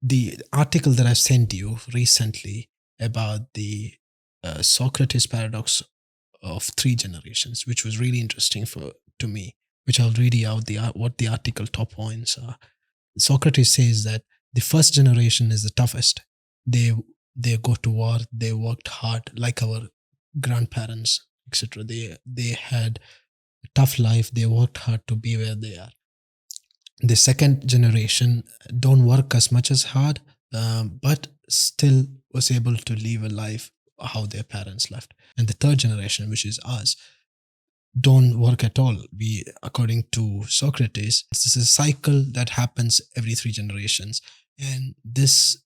the article that I sent you recently about the Socrates paradox of three generations, which was really interesting for to me. Which I'll read you out what the article top points are. Socrates says that the first generation is the toughest. They they go to war. They worked hard, like our grandparents, etc. They had a tough life. They worked hard to be where they are. The second generation don't work as much as hard, but still was able to live a life how their parents left. And the third generation, which is us, don't work at all. We, according to Socrates, this is a cycle that happens every three generations. And this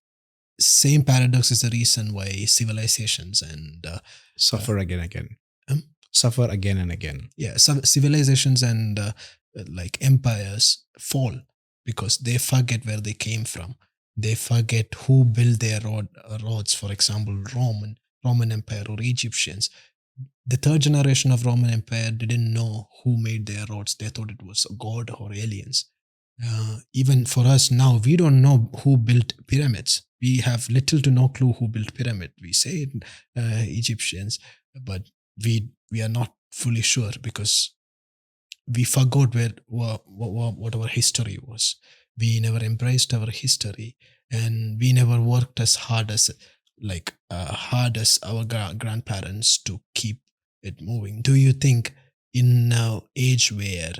same paradox is the reason why civilizations and Suffer again and again. Um? Suffer again and again. yeah, some civilizations and like empires fall because they forget where they came from. They forget who built their roads. For example, Roman Empire or Egyptians. The third generation of Roman Empire didn't know who made their roads. They thought it was God or aliens. Even for us now, we don't know who built pyramids. We have little to no clue who built pyramid. We say Egyptians, but we are not fully sure because we forgot what our history was. We never embraced our history, and we never worked as hard as our grandparents to keep it moving. Do you think in an age where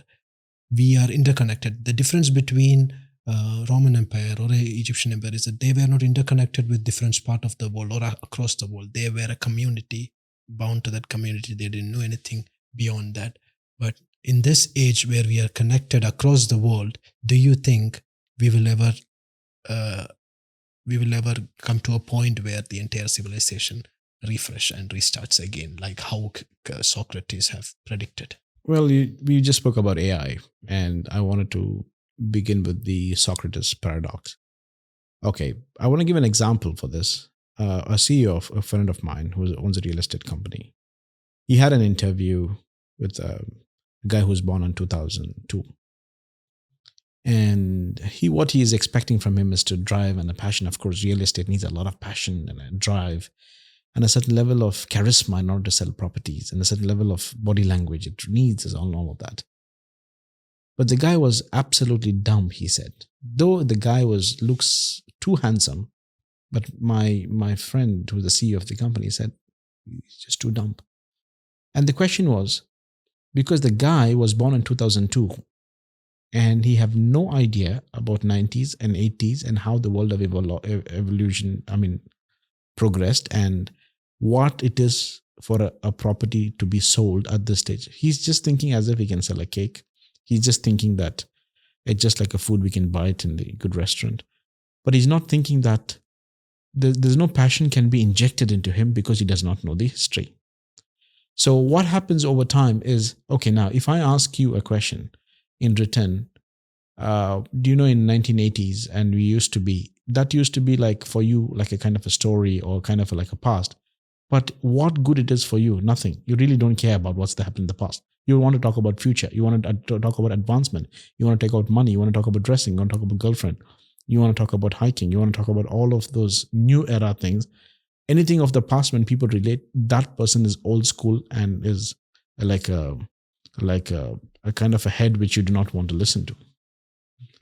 we are interconnected, the difference between Roman Empire or Egyptian Empire is that they were not interconnected with different part of the world or across the world. They were a community bound to that community. They didn't know anything beyond that. But in this age where we are connected across the world, do you think we will ever come to a point where the entire civilization refresh and restarts again, like how Socrates have predicted? Well, we just spoke about AI, and I wanted to begin with the Socrates paradox. Okay, I want to give an example for this. A CEO of a friend of mine who owns a real estate company, he had an interview with a guy who was born in 2002. And what he is expecting from him is to drive and a passion. Of course, real estate needs a lot of passion and a drive and a certain level of charisma in order to sell properties and a certain level of body language it needs is all of that. But the guy was absolutely dumb, he said. Though the guy looks too handsome, but my friend who was the CEO of the company said, he's just too dumb. And the question was, because the guy was born in 2002, and he have no idea about 90s and 80s and how the world of evolution, progressed and what it is for a property to be sold at this stage. He's just thinking as if he can sell a cake. He's just thinking that it's just like a food we can buy it in the good restaurant. But he's not thinking that there's no passion can be injected into him because he does not know the history. So what happens over time is, okay, now if I ask you a question in return, do you know in 1980s and that used to be like for you like a kind of a story or kind of like a past, but what good it is for you? Nothing. You really don't care about what's happened in the past. You want to talk about future. You want to talk about advancement. You want to take out money. You want to talk about dressing. You want to talk about girlfriend. You want to talk about hiking. You want to talk about all of those new era things. Anything of the past when people relate, that person is old school and is like a kind of a head which you do not want to listen to.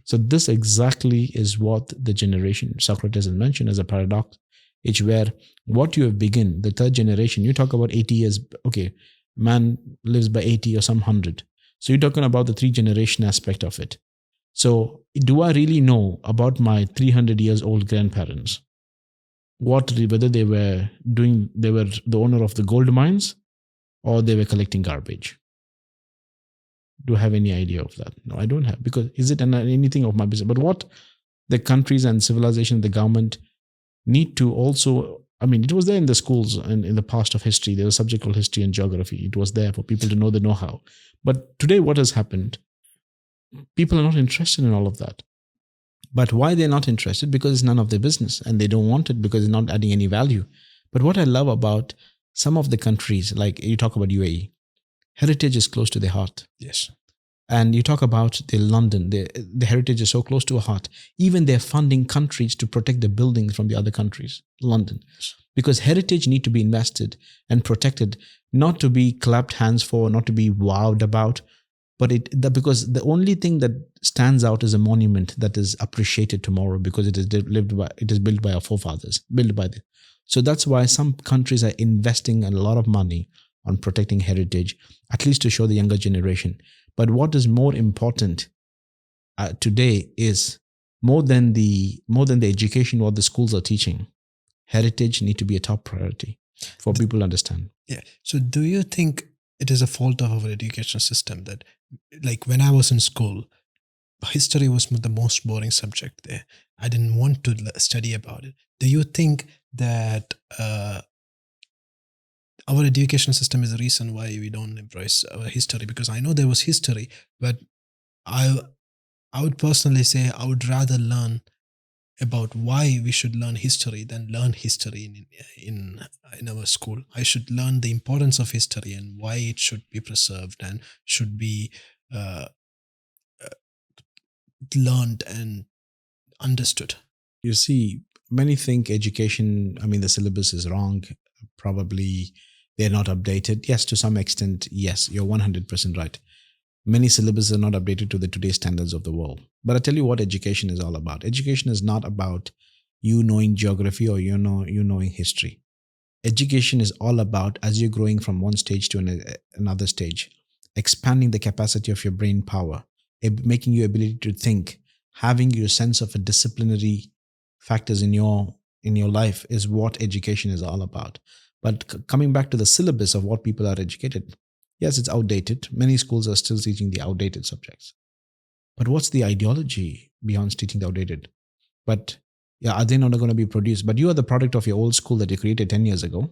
So this exactly is what the generation Socrates has mentioned as a paradox. It's where what you have begun, the third generation, you talk about 80 years, okay, man lives by 80 or some 100. So you're talking about the three generation aspect of it. So do I really know about my 300 years old grandparents? Whether they were the owner of the gold mines or they were collecting garbage? Do I have any idea of that? No, I don't have, because is it anything of my business? But what the countries and civilization, the government need to also, it was there in the schools and in the past of history, there was a subject called history and geography. It was there for people to know the know-how. But today what has happened? People are not interested in all of that. But why they're not interested? Because it's none of their business and they don't want it because it's not adding any value. But what I love about some of the countries, like you talk about UAE, heritage is close to their heart. Yes. And you talk about the London, the heritage is so close to our heart. Even they're funding countries to protect the buildings from the other countries, London. Because heritage need to be invested and protected, not to be clapped hands for, not to be wowed about, but because the only thing that stands out is a monument that is appreciated tomorrow because it is built by our forefathers, so that's why some countries are investing a lot of money on protecting heritage, at least to show the younger generation. But what is more important today is more than the education what the schools are teaching. Heritage need to be a top priority for people to understand. Yeah. So do you think it is a fault of our education system that, like when I was in school, history was the most boring subject there. I didn't want to study about it. Do you think that our education system is the reason why we don't embrace our history? Because I know there was history, but I I would personally say I would rather learn about why we should learn history than learn history in our school. I should learn the importance of history and why it should be preserved and should be uh, learned and understood. You see, many think education, the syllabus is wrong. Probably they're not updated. Yes, to some extent, yes, you're 100% right. Many syllabuses are not updated to the today's standards of the world. But I tell you what education is all about. Education is not about you knowing geography or you knowing history. Education is all about, as you're growing from one stage to another stage, expanding the capacity of your brain power, making your ability to think, having your sense of a disciplinary factors in your life is what education is all about. But coming back to the syllabus of what people are educated, yes, it's outdated. Many schools are still teaching the outdated subjects. But what's the ideology beyond teaching the outdated? But yeah, are they not going to be produced? But you are the product of your old school that you created 10 years ago.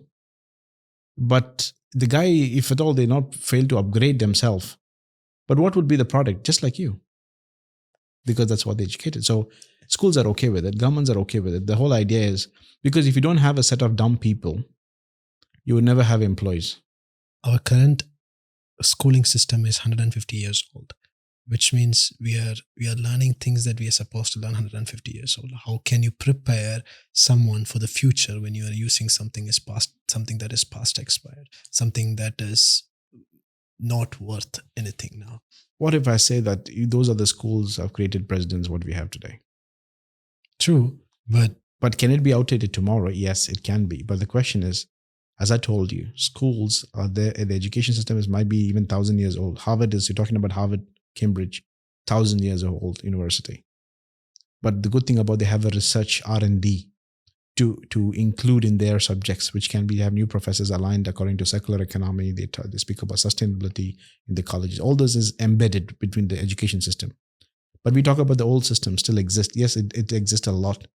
But the guy, if at all they not fail to upgrade themselves, but what would be the product? Just like you. Because that's what they educated. So schools are okay with it. Governments are okay with it. The whole idea is, because if you don't have a set of dumb people, you will never have employees. Our current schooling system is 150 years old, which means we are learning things that we are supposed to learn 150 years old. How can you prepare someone for the future when you are using something that is past expired, something that is not worth anything now? What if I say that those are the schools have created presidents what we have today? True, but can it be outdated tomorrow? Yes, it can be. But the question is, as I told you, schools are there. The education system might be even 1,000 years old. You're talking about Harvard, Cambridge, 1,000 years old university. But the good thing about they have a research R&D to include in their subjects, which can be have new professors aligned according to secular economy. They speak about sustainability in the colleges. All this is embedded between the education system. But we talk about the old system still exists. Yes, it exists a lot.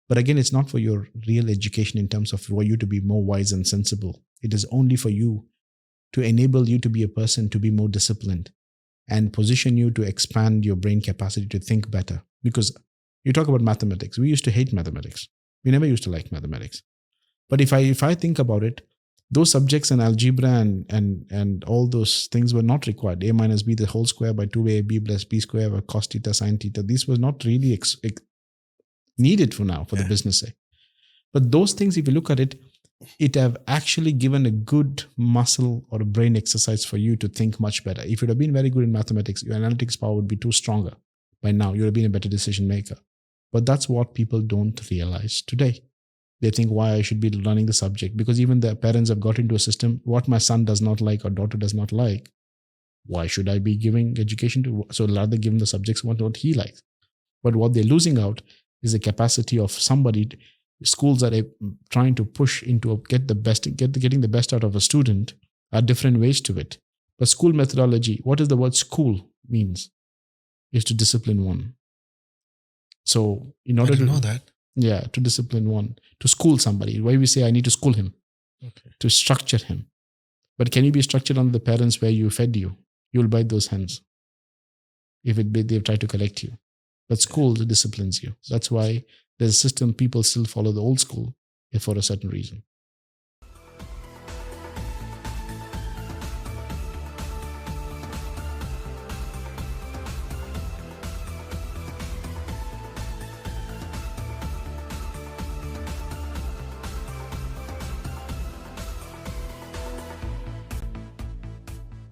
But again, it's not for your real education in terms of for you to be more wise and sensible. It is only for you to enable you to be a person, to be more disciplined and position you to expand your brain capacity to think better. Because you talk about mathematics. We used to hate mathematics. We never used to like mathematics. But if I think about it, those subjects in algebra and all those things were not required. A minus b the whole square by 2ab plus b square by cos theta sine theta. These were not really needed for now for the business sake. But those things, if you look at it, it have actually given a good muscle or a brain exercise for you to think much better. If you'd have been very good in mathematics, your analytics power would be too stronger. By now, you'd have been a better decision maker. But that's what people don't realize today. They think why I should be learning the subject, because even the parents have got into a system, what my son does not like or daughter does not like, why should I be giving education to? So rather give him the subjects what he likes. But what they're losing out is the capacity of somebody. Schools are trying to push into getting the best out of a student are different ways to it. But school methodology, what does the word school means? Is to discipline one. So in order to know that, to discipline one, to school somebody, why we say I need to school him, to structure him. But can you be structured under the parents where you fed you? You'll bite those hands if they've tried to correct you. But school disciplines you. That's why there's a system people still follow the old school for a certain reason.